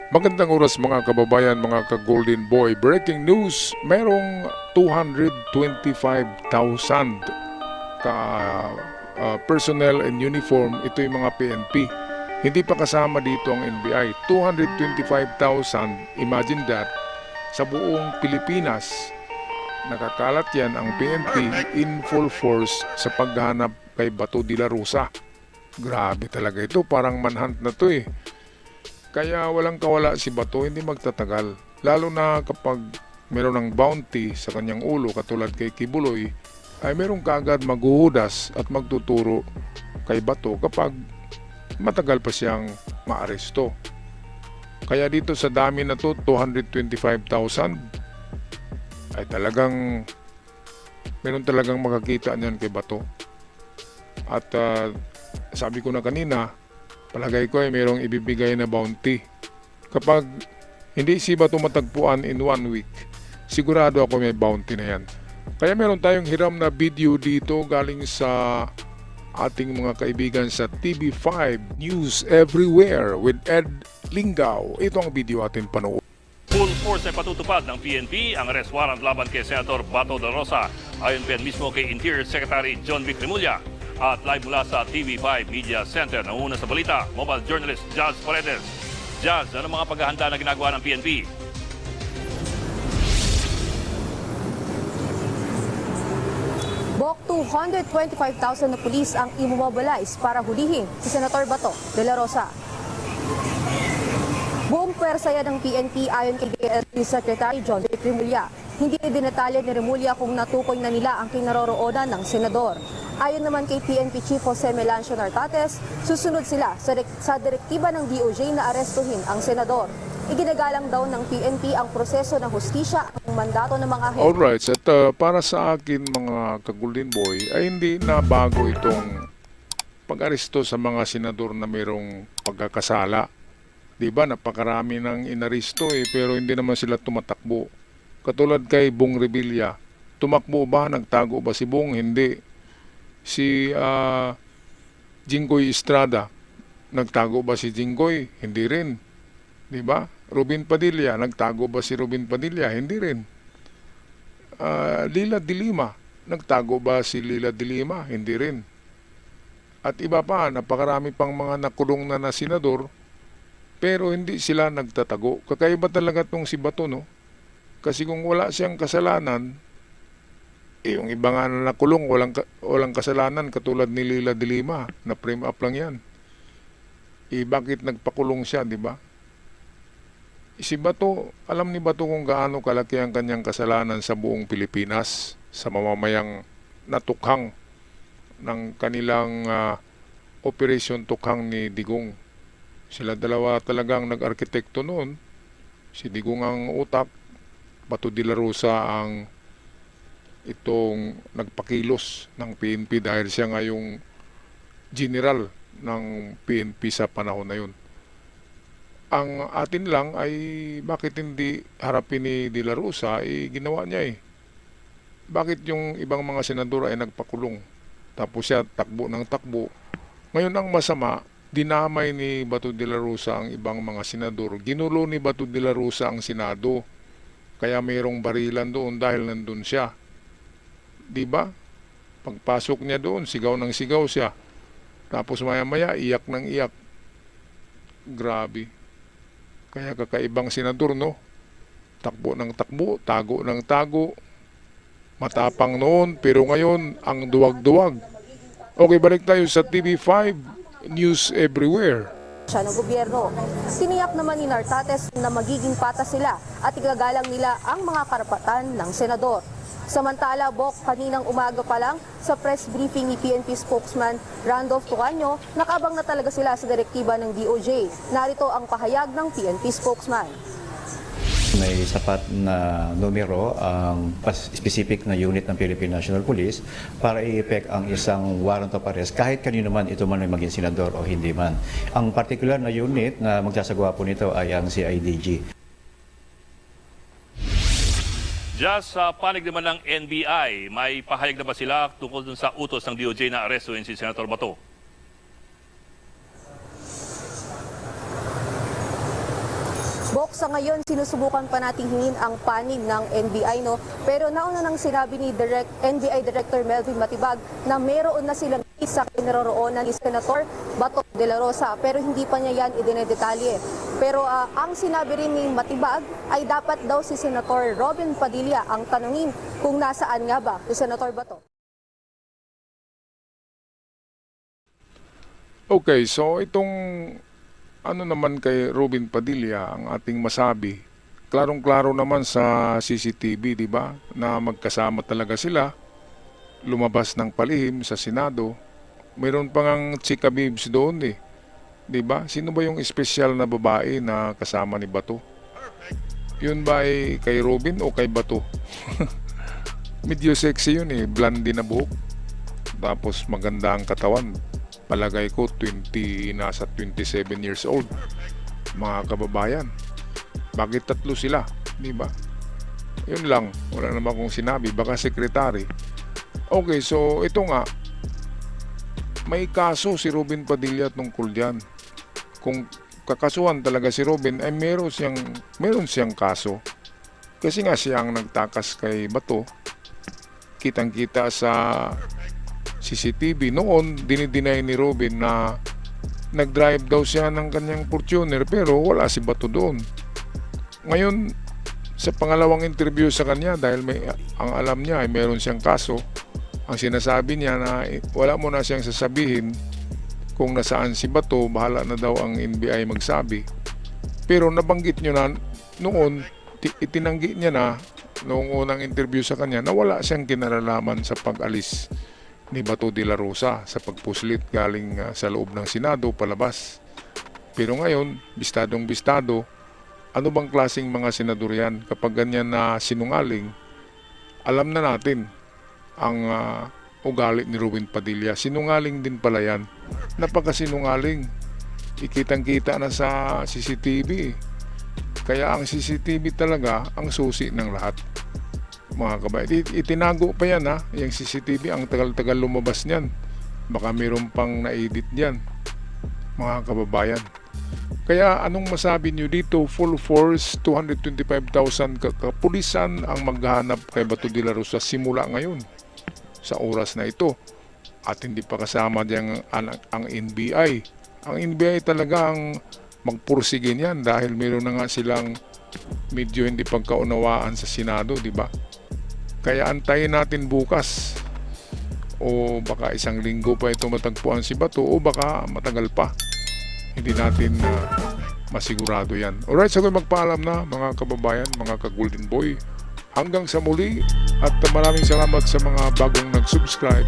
Magandang oras mga kababayan, mga ka-Golden Boy. Breaking news, merong 225,000 ka personnel and uniform. Ito yung mga PNP. Hindi pa kasama dito ang NBI. 225,000, imagine that, sa buong Pilipinas. Nakakalat yan ang PNP in full force sa paghahanap kay Bato de la Rosa. Grabe talaga ito, parang manhunt na to eh. Kaya walang kawala si Bato, hindi magtatagal. Lalo na kapag meron ng bounty sa kanyang ulo katulad kay Kibuloy, ay meron kaagad maghuhudas at magtuturo kay Bato kapag matagal pa siyang maaresto. Kaya dito sa dami na to, 225,000, ay talagang meron talagang makakita niyan kay Bato. At sabi ko na kanina, palagay ko ay mayroong ibibigay na bounty. Kapag hindi si Bato matagpuan in 1 week, sigurado ako may bounty na yan. Kaya meron tayong hiram na video dito galing sa ating mga kaibigan sa TV5 News Everywhere with Ed Lingaw. Ito ang video atin panoorin. Full force ay patutupad ng PNP ang arrest warrant laban kay Senator Bato de la Rosa. Ayon pa yan mismo kay Interior Secretary John Vic Remulla. At live mula sa TV5 Media Center, nauna sa balita, mobile journalist Jazz Paredes. Jazz, ano mga paghahanda na ginagawa ng PNP? Bok 225,000 na pulis ang imobilize para hulihin si Senator Bato de la Rosa. Buong pwersa yan ng PNP ayon kay DLG Secretary John Vic Remulla. Hindi dinetalye ni Remulla kung natukoy na nila ang kinaroroonan ng senador. Ayon naman kay PNP Chief Jose Melancio Nartates, susunod sila sa direktiba ng DOJ na arestuhin ang senador. Iginagalang daw ng PNP ang proseso ng hustisya ang mandato ng mga ahente. Alright, at para sa akin mga ka-Golden Boy, ay hindi na bago itong pag-aresto sa mga senador na mayroong pagkakasala. Diba, napakarami ng inaresto pero hindi naman sila tumatakbo. Katulad kay Bong Revilla, tumakbo ba? Nagtago ba si Bong? Hindi. Si Jinggoy Estrada, nagtago ba si Jinggoy? Hindi rin. Di ba? Robin Padilla, nagtago ba si Robin Padilla? Hindi rin. Lila de Lima, nagtago ba si Lila de Lima? Hindi rin. At iba pa, napakarami pang mga nakulong na senador, pero hindi sila nagtatago. Kakaiba talaga tong si Bato, no? Kasi kung wala siyang kasalanan, yung iba nga na nakulong, walang kasalanan katulad ni Lila de Lima, na frame up lang yan. Bakit nagpakulong siya, di ba? Si Bato, alam ni Bato kung gaano kalaki ang kanyang kasalanan sa buong Pilipinas, sa mamamayang natukhang ng kanilang Operation Tukhang ni Digong. Sila dalawa talagang nag-arkitekto noon. Si Digong ang utak, Bato de la Rosa ang itong nagpakilos ng PNP dahil siya nga yung general ng PNP sa panahon na yun. Ang atin lang ay bakit hindi harapin ni De La Rosa, ginawa niya Bakit yung ibang mga senador ay nagpakulong? Tapos siya takbo ng takbo. Ngayon ang masama, dinamay ni Bato de la Rosa ang ibang mga senador. Ginulo ni Bato de la Rosa ang Senado. Kaya mayroong barilan doon dahil nandun siya. Di ba? Pagpasok niya doon, sigaw ng sigaw siya. Tapos maya-maya, iyak ng iyak. Grabe. Kaya kakaibang senador, no? Takbo ng takbo, tago ng tago. Matapang noon, pero ngayon, ang duwag-duwag. Okay, balik tayo sa TV5 News Everywhere. Siya ng gobyerno. Tiniyak naman ni Nartates na magiging patas sila at igagalang nila ang mga karapatan ng senador. Samantala, Bok, kaninang umaga pa lang sa press briefing ni PNP spokesman Randolph Tucaño, nakabang na talaga sila sa direktiba ng DOJ. Narito ang pahayag ng PNP spokesman. May sapat na numero ang specific na unit ng Philippine National Police para i-effect ang isang warrant of arrest kahit kanino man ito man ay maging senador o hindi man. Ang particular na unit na magsasagawa po nito ay ang CIDG. Just sa panig naman ng NBI, may pahayag na ba sila tungkol dun sa utos ng DOJ na arestuhin si Senator Bato? Bok, sa ngayon, sinusubukan pa nating hingin ang panig ng NBI, no? Pero nauna nang sinabi ni NBI Director Melvin Matibag na meron na silang isa kinaroroonan ni Senator Bato de la Rosa, pero hindi pa niya yan idinedetalye. Pero ang sinabi rin ni Matibag ay dapat daw si Senator Robin Padilla ang tanungin kung nasaan nga ba si Senator Bato. Okay, so itong ano naman kay Robin Padilla ang ating masabi. Klarong-klaro naman sa CCTV, di ba? Na magkasama talaga sila. Lumabas ng palihim sa Senado. Mayroon pa ngang chika bibs doon eh. Di ba? Sino ba yung espesyal na babae na kasama ni Bato? Yun ba ay kay Robin o kay Bato? Medyo sexy yun eh. Blondie na buhok. Tapos maganda ang katawan. Palagay ko nasa 27 years old. Mga kababayan. Bakit tatlo sila? Di ba? Yun lang. Wala naman akong sinabi. Baka sekretary. Okay, so ito nga. May kaso si Robin Padilla tungkol dyan. Kung kakasuhan talaga si Robin, ay meron siyang kaso. Kasi nga siya ang nagtakas kay Bato. Kitang-kita sa CCTV. Noon, dinideny ni Robin na nag-drive daw siya ng kanyang Fortuner pero wala si Bato doon. Ngayon, sa pangalawang interview sa kanya, dahil ang alam niya ay meron siyang kaso, ang sinasabi niya na wala mo na siyang sasabihin kung nasaan si Bato, bahala na daw ang NBI magsabi. Pero nabanggit niyo na noon, itinanggi niya na noong unang interview sa kanya na wala siyang kinalalaman sa pag-alis ni Bato de la Rosa sa pagpuslit galing sa loob ng Senado palabas. Pero ngayon, bistadong-bistado, ano bang klaseng mga senador yan? Kapag ganyan na sinungaling, alam na natin ang ugali ni Robin Padilla. Sinungaling din pala yan. Napakasinungaling. Ikitang-kita na sa CCTV. Kaya ang CCTV talaga ang susi ng lahat. Mga kabayan, itinago pa yan ha, yung CCTV, ang tagal-tagal lumabas niyan. Baka mayroon pang na-edit diyan, mga kababayan. Kaya anong masabi niyo dito? Full force, 225,000 kapulisan ang maghahanap kay Bato de la Rosa simula ngayon sa oras na ito. At hindi pa kasama diyan ang NBI. Ang NBI talaga ang magpursige niyan dahil mayroon na nga silang medyo hindi pagkaunawaan sa Senado, di ba? Kaya antayin natin bukas o baka isang linggo pa ito matagpuan si Bato o baka matagal pa. Hindi natin masigurado yan. Alright, so magpaalam na mga kababayan, mga ka-Golden Boy. Hanggang sa muli at maraming salamat sa mga bagong nag-subscribe.